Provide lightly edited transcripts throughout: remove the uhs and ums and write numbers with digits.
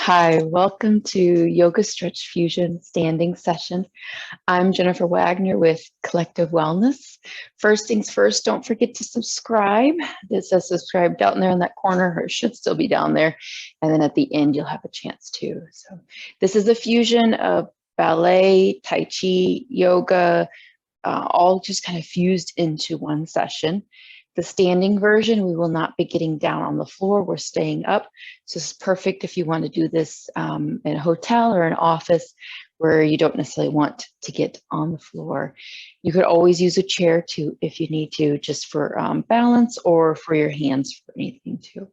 Hi, welcome to Yoga Stretch Fusion standing session. I'm Jennifer Wagner with Collective Wellness. First things first, don't forget to subscribe. It says subscribe down there in that corner, or it should still be down there. And then at the end, you'll have a chance to. So this is a fusion of ballet, Tai Chi, yoga, all just kind of fused into one session. The standing version, we will not be getting down on the floor. We're staying up. So it's perfect if you want to do this in a hotel or an office where you don't necessarily want to get on the floor. You could always use a chair too if you need to, just for balance or for your hands for anything too.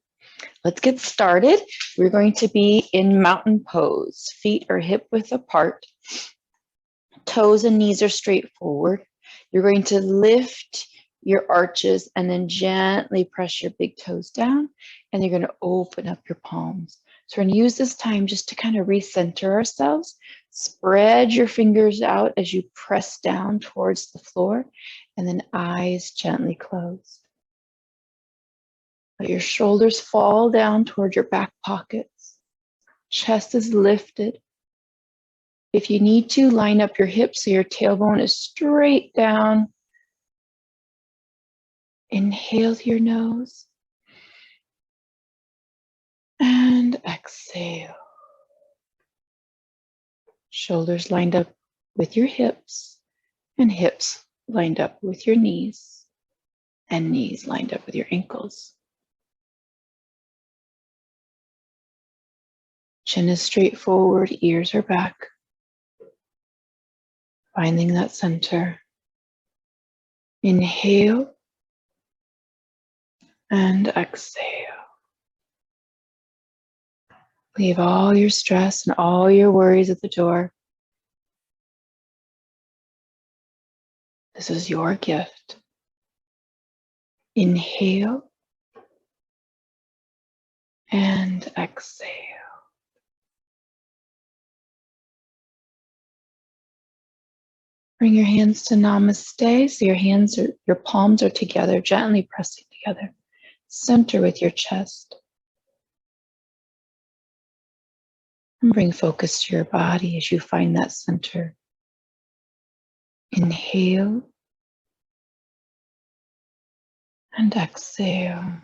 Let's get started. We're going to be in mountain pose. Feet are hip width apart. Toes and knees are straight forward. You're going to lift your arches and then gently press your big toes down, and you're going to open up your palms. So we're going to use this time just to kind of recenter ourselves. Spread your fingers out as you press down towards the floor, and then eyes gently closed. Let your shoulders fall down toward your back pockets. Chest is lifted. If you need to, line up your hips so your tailbone is straight down. Inhale through your nose and exhale. Shoulders lined up with your hips and hips lined up with your knees and knees lined up with your ankles. Chin is straight forward, ears are back. Finding that center. Inhale and exhale. Leave all your stress and all your worries at the door. This is your gift. Inhale and exhale. Bring your hands to Namaste. So your palms are together, gently pressing together. Center with your chest. And bring focus to your body as you find that center. Inhale and exhale.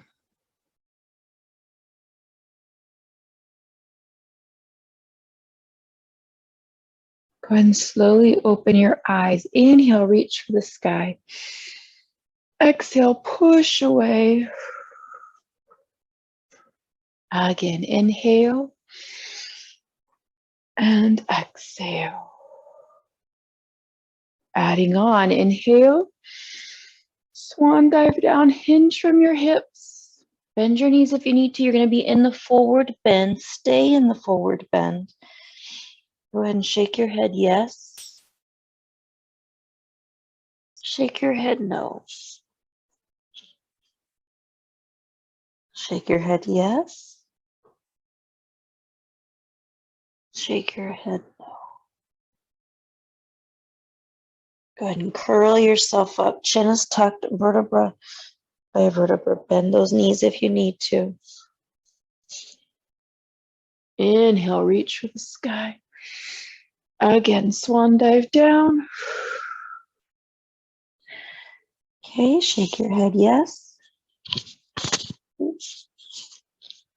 Go ahead and slowly open your eyes. Inhale, reach for the sky. Exhale, push away. Again, inhale and exhale. Adding on, inhale. Swan dive down, hinge from your hips. Bend your knees if you need to. You're going to be in the forward bend. Stay in the forward bend. Go ahead and shake your head, yes. Shake your head, no. Shake your head, yes. Shake your head, no. Go ahead and curl yourself up. Chin is tucked, vertebra by vertebra. Bend those knees if you need to. Inhale, reach for the sky. Again, swan dive down. Okay, shake your head, yes.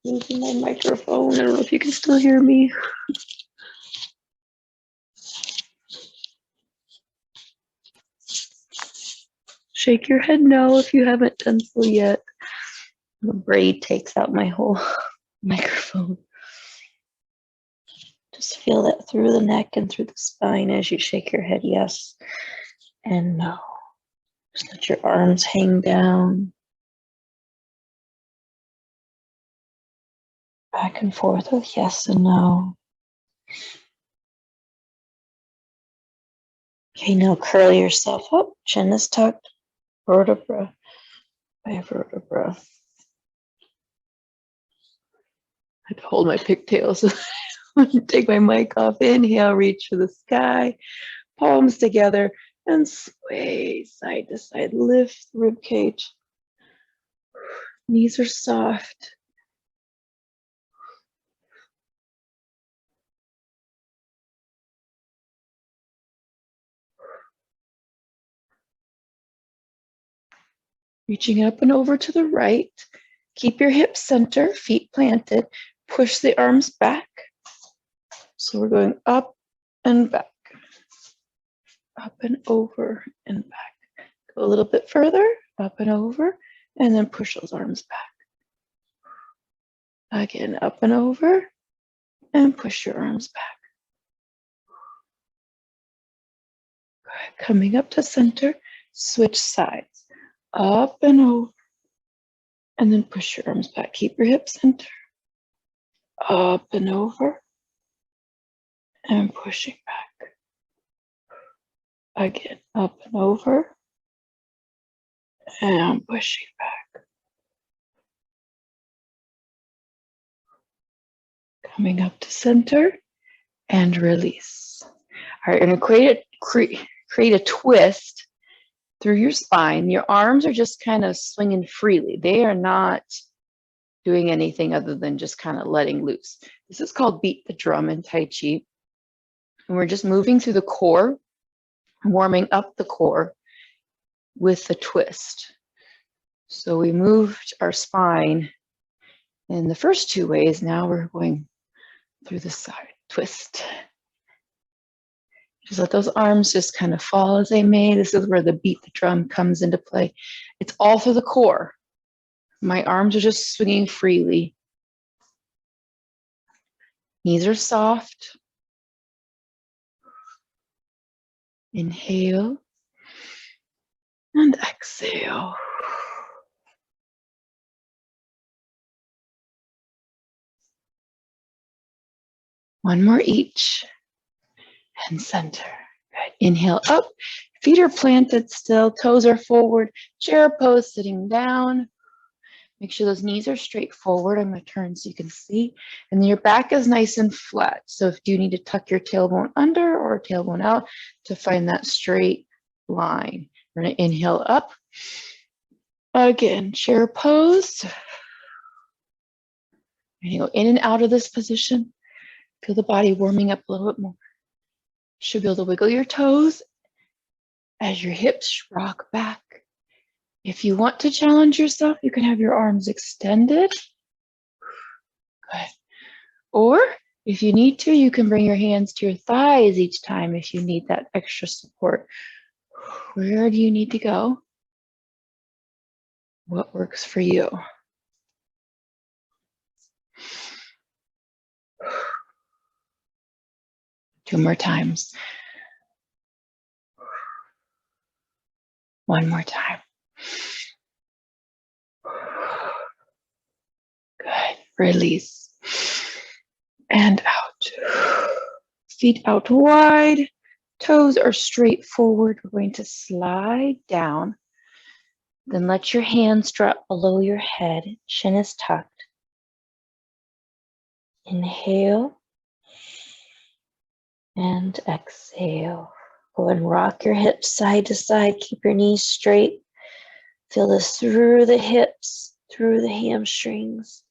Losing my microphone. I don't know if you can still hear me. Shake your head no if you haven't done so yet. The braid takes out my whole microphone. Just feel that through the neck and through the spine as you shake your head yes and no. Just let your arms hang down. Back and forth with yes and no. Okay, now curl yourself up. Chin is tucked. Vertebra by vertebra. I had to hold my pigtails. Take my mic off. Inhale, reach for the sky. Palms together and sway side to side. Lift the rib cage. Knees are soft. Reaching up and over to the right. Keep your hips center, feet planted. Push the arms back. So we're going up and back. Up and over and back. Go a little bit further, up and over, and then push those arms back. Again, up and over, and push your arms back. Good. Coming up to center, switch sides. Up and over, and then push your arms back. Keep your hips center. Up and over, and pushing back. Again, up and over, and pushing back. Coming up to center, and release. All right, you're going to create a twist through your spine. Your arms are just kind of swinging freely. They are not doing anything other than just kind of letting loose. This is called beat the drum in Tai Chi. And we're just moving through the core, warming up the core with the twist. So we moved our spine in the first two ways. Now we're going through the side, twist. Just let those arms just kind of fall as they may. This is where the beat the drum comes into play. It's all through the core. My arms are just swinging freely. Knees are soft. Inhale and exhale. One more each. And center. Good. Inhale up. Feet are planted still. Toes are forward. Chair pose, sitting down. Make sure those knees are straight forward. I'm going to turn so you can see. And your back is nice and flat. So if you need to tuck your tailbone under or tailbone out to find that straight line. We're going to inhale up. Again, chair pose. And you go in and out of this position. Feel the body warming up a little bit more. Should be able to wiggle your toes as your hips rock back. If you want to challenge yourself, you can have your arms extended. Good. Or if you need to, you can bring your hands to your thighs each time if you need that extra support. Where do you need to go? What works for you? Two more times. One more time. Good. Release. And out. Feet out wide. Toes are straight forward. We're going to slide down. Then let your hands drop below your head. Chin is tucked. Inhale. And exhale. Go ahead and rock your hips side to side. Keep your knees straight. Feel this through the hips, through the hamstrings.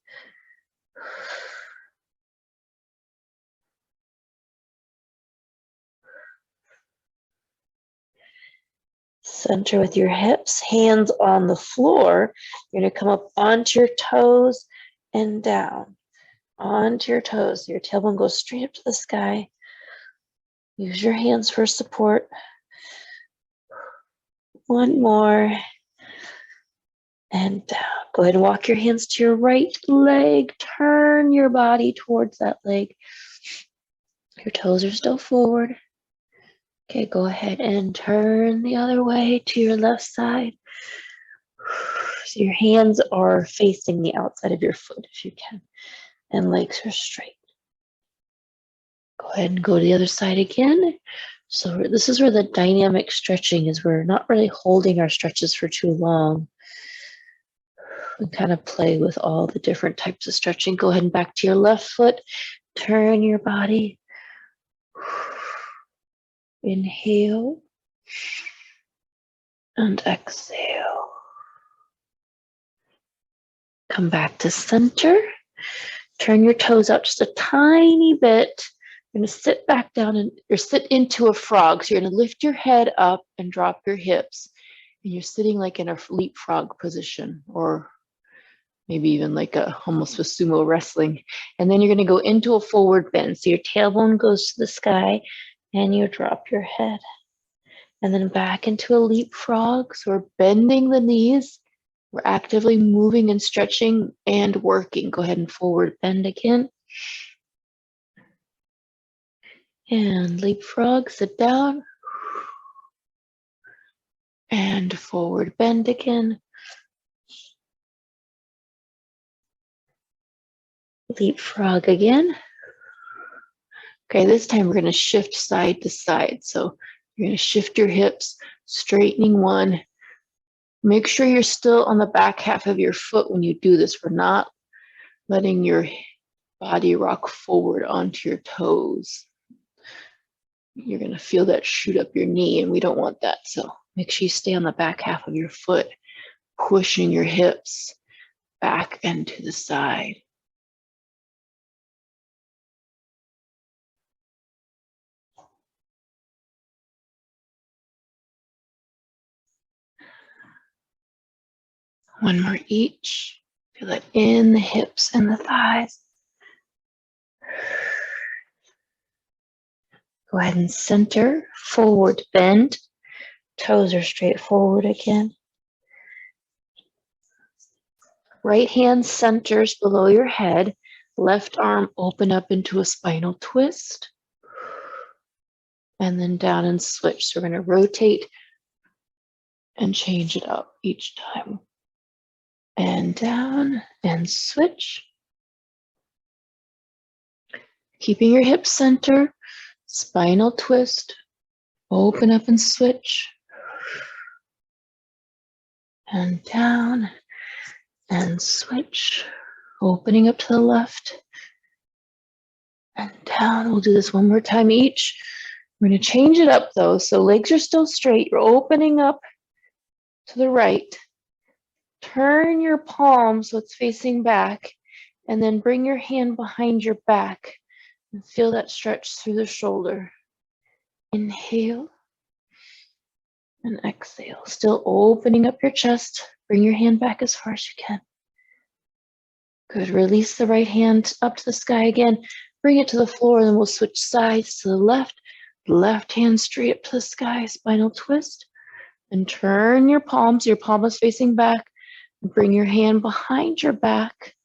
Center with your hips, hands on the floor. You're going to come up onto your toes and down. Onto your toes. Your tailbone goes straight up to the sky. Use your hands for support. One more. And down. Go ahead and walk your hands to your right leg. Turn your body towards that leg. Your toes are still forward. Okay, go ahead and turn the other way to your left side. So your hands are facing the outside of your foot if you can. And legs are straight. Go ahead and go to the other side again. So this is where the dynamic stretching is. We're not really holding our stretches for too long. We kind of play with all the different types of stretching. Go ahead and back to your left foot. Turn your body. Inhale. And exhale. Come back to center. Turn your toes out just a tiny bit. You're going to sit back down or sit into a frog. So you're going to lift your head up and drop your hips. And you're sitting like in a leapfrog position, or maybe even like almost with sumo wrestling. And then you're going to go into a forward bend. So your tailbone goes to the sky and you drop your head. And then back into a leapfrog. So we're bending the knees. We're actively moving and stretching and working. Go ahead and forward bend again. And leapfrog, sit down. And forward bend again. Leapfrog again. Okay, this time we're going to shift side to side. So you're going to shift your hips, straightening one. Make sure you're still on the back half of your foot when you do this. We're not letting your body rock forward onto your toes. You're going to feel that shoot up your knee, and we don't want that. So make sure you stay on the back half of your foot, pushing your hips back and to the side. One more each. Feel it in the hips and the thighs. Go ahead and center, forward bend. Toes are straight forward again. Right hand centers below your head. Left arm open up into a spinal twist. And then down and switch. So we're going to rotate and change it up each time. And down and switch. Keeping your hips center, spinal twist, open up and switch. And down and switch, opening up to the left and down. We'll do this one more time each. We're going to change it up though. So legs are still straight. You're opening up to the right. Turn your palm so it's facing back, and then bring your hand behind your back and feel that stretch through the shoulder. Inhale and exhale. Still opening up your chest. Bring your hand back as far as you can. Good. Release the right hand up to the sky again. Bring it to the floor, and then we'll switch sides to the left. Left hand straight up to the sky, spinal twist. And turn your palms. Your palm is facing back. Bring your hand behind your back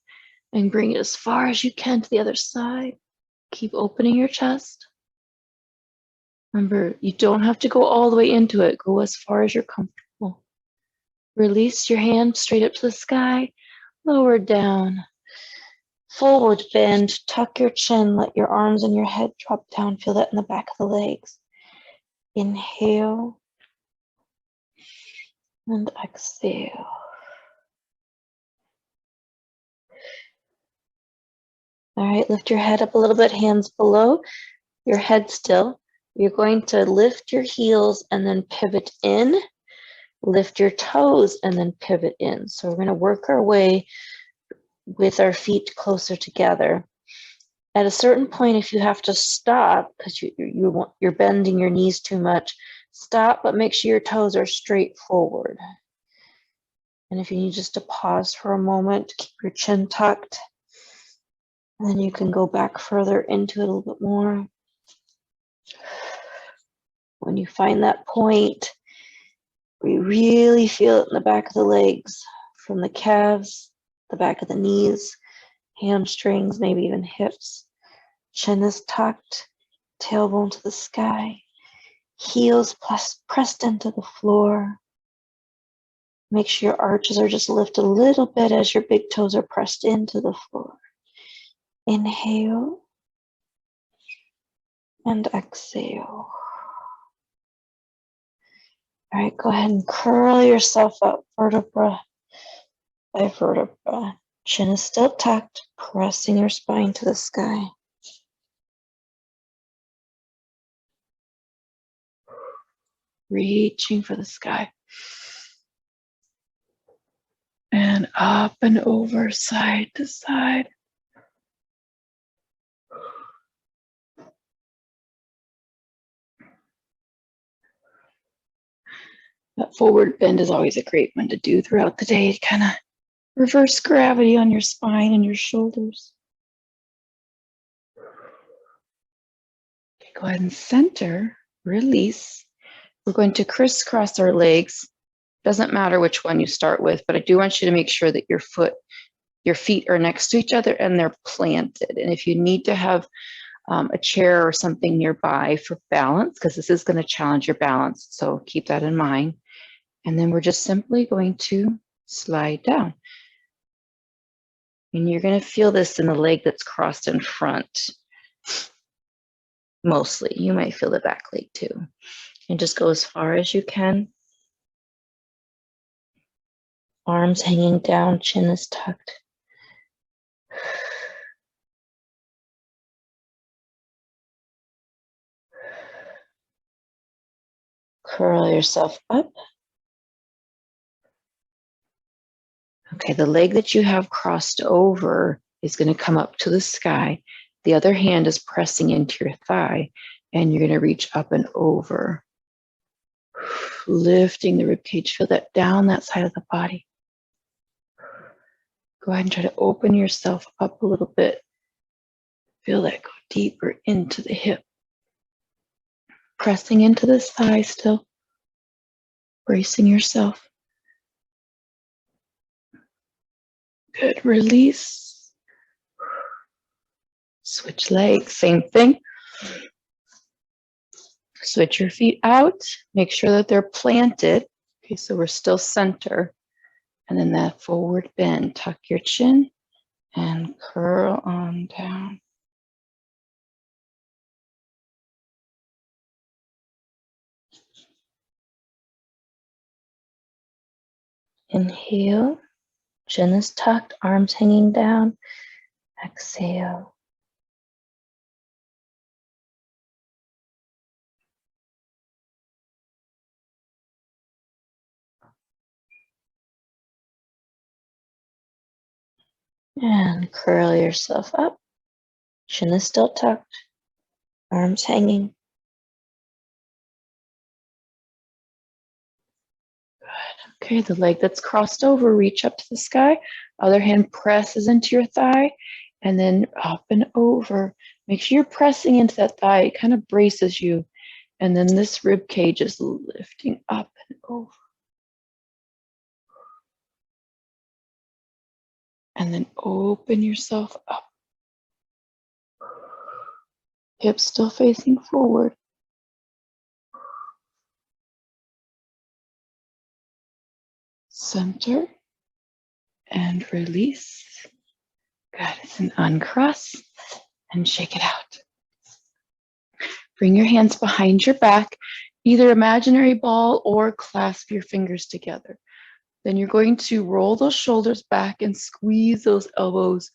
and bring it as far as you can to the other side. Keep opening your chest. Remember, you don't have to go all the way into it. Go as far as you're comfortable. Release your hand straight up to the sky. Lower down. Forward bend. Tuck your chin. Let your arms and your head drop down. Feel that in the back of the legs. Inhale and exhale. All right, lift your head up a little bit, hands below your head still. You're going to lift your heels and then pivot in, lift your toes and then pivot in. So we're going to work our way with our feet closer together. At a certain point, if you have to stop because you're bending your knees too much, stop, but make sure your toes are straight forward. And if you need just to pause for a moment, keep your chin tucked. And then you can go back further into it a little bit more. When you find that point, we really feel it in the back of the legs, from the calves, the back of the knees, hamstrings, maybe even hips. Chin is tucked, tailbone to the sky, heels pressed into the floor. Make sure your arches are just lifted a little bit as your big toes are pressed into the floor. Inhale and exhale. All right, go ahead and curl yourself up vertebra by vertebra. Chin is still tucked, pressing your spine to the sky. Reaching for the sky. And up and over, side to side. That forward bend is always a great one to do throughout the day to kind of reverse gravity on your spine and your shoulders. Okay, go ahead and center, release. We're going to crisscross our legs. Doesn't matter which one you start with, but I do want you to make sure that your feet are next to each other and they're planted. And if you need to have a chair or something nearby for balance, because this is going to challenge your balance, so keep that in mind. And then we're just simply going to slide down. And you're going to feel this in the leg that's crossed in front. Mostly. You might feel the back leg too. And just go as far as you can. Arms hanging down, chin is tucked. Curl yourself up. Okay, the leg that you have crossed over is going to come up to the sky. The other hand is pressing into your thigh, and you're going to reach up and over. Lifting the ribcage, feel that down that side of the body. Go ahead and try to open yourself up a little bit. Feel that go deeper into the hip. Pressing into the thigh still. Bracing yourself. Good, release. Switch legs, same thing. Switch your feet out. Make sure that they're planted. Okay, so we're still center. And then that forward bend. Tuck your chin and curl on down. Inhale. Chin is tucked, arms hanging down. Exhale. And curl yourself up. Chin is still tucked, arms hanging. Good. Okay, the leg that's crossed over, reach up to the sky. Other hand presses into your thigh and then up and over. Make sure you're pressing into that thigh. It kind of braces you. And then this rib cage is lifting up and over. And then open yourself up. Hips still facing forward. Center and release. Good. And uncross and shake it out. Bring your hands behind your back, either imaginary ball or clasp your fingers together. Then you're going to roll those shoulders back and squeeze those elbows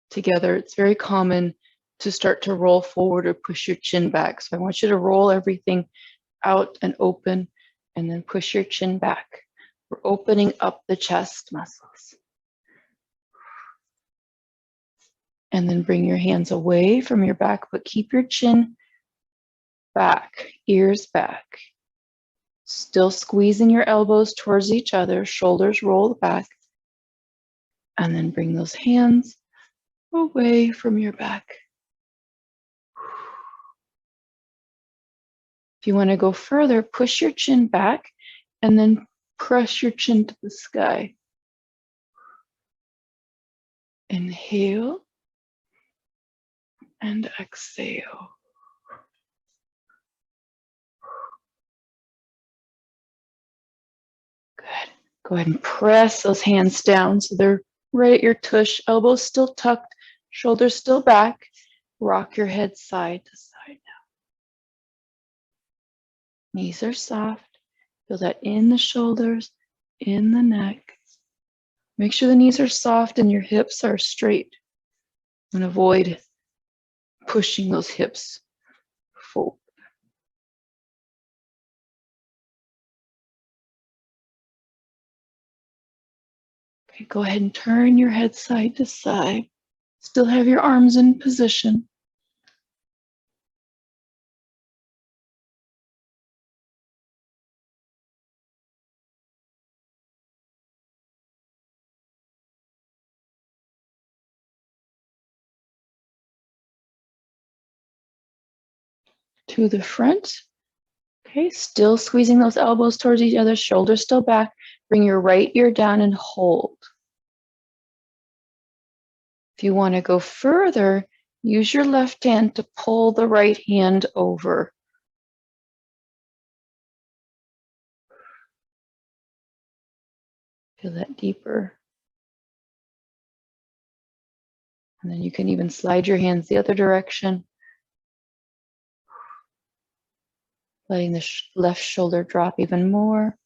together. It's very common to start to roll forward or push your chin back. So I want you to roll everything out and open and then push your chin back. We're opening up the chest muscles. And then bring your hands away from your back, but keep your chin back, ears back. Still squeezing your elbows towards each other, shoulders roll back. And then bring those hands away from your back. If you want to go further, push your chin back and then press your chin to the sky. Inhale and exhale. Good. Go ahead and press those hands down so they're right at your tush, elbows still tucked, shoulders still back. Rock your head side to side now. Knees are soft. Feel that in the shoulders, in the neck. Make sure the knees are soft and your hips are straight. And avoid pushing those hips forward. Okay, go ahead and turn your head side to side. Still have your arms in position. to the front. Okay, still squeezing those elbows towards each other, shoulders still back. Bring your right ear down and hold. If you want to go further, use your left hand to pull the right hand over. Feel that deeper. And then you can even slide your hands the other direction. Letting the left shoulder drop even more.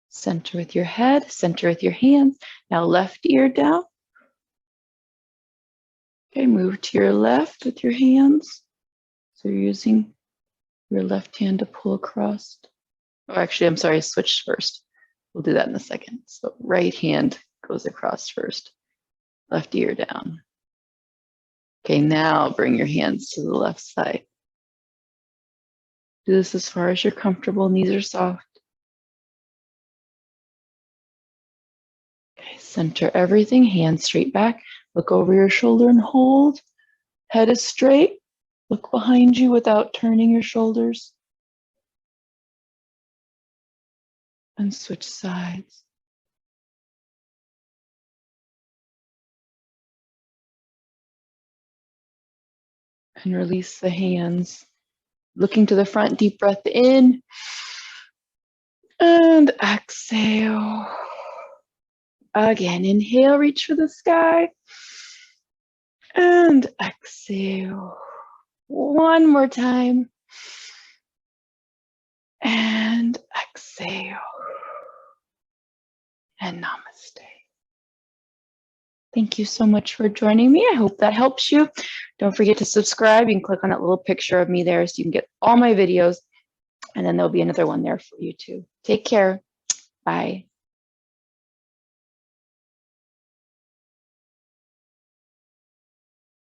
Center with your head, center with your hands. Now left ear down. Okay, move to your left with your hands. So you're using your left hand to pull across. Oh, actually, I'm sorry, switch first. We'll do that in a second. So right hand goes across first. Left ear down. Okay, now bring your hands to the left side. Do this as far as you're comfortable. Knees are soft. Okay, center everything. Hands straight back. Look over your shoulder and hold. Head is straight. Look behind you without turning your shoulders. And switch sides. And release the hands. Looking to the front, deep breath in. And exhale. Again, inhale, reach for the sky. And exhale. One more time. And exhale. And namaste. Thank you so much for joining me. I hope that helps you. Don't forget to subscribe. You can click on that little picture of me there so you can get all my videos. And then there'll be another one there for you too. Take care. Bye.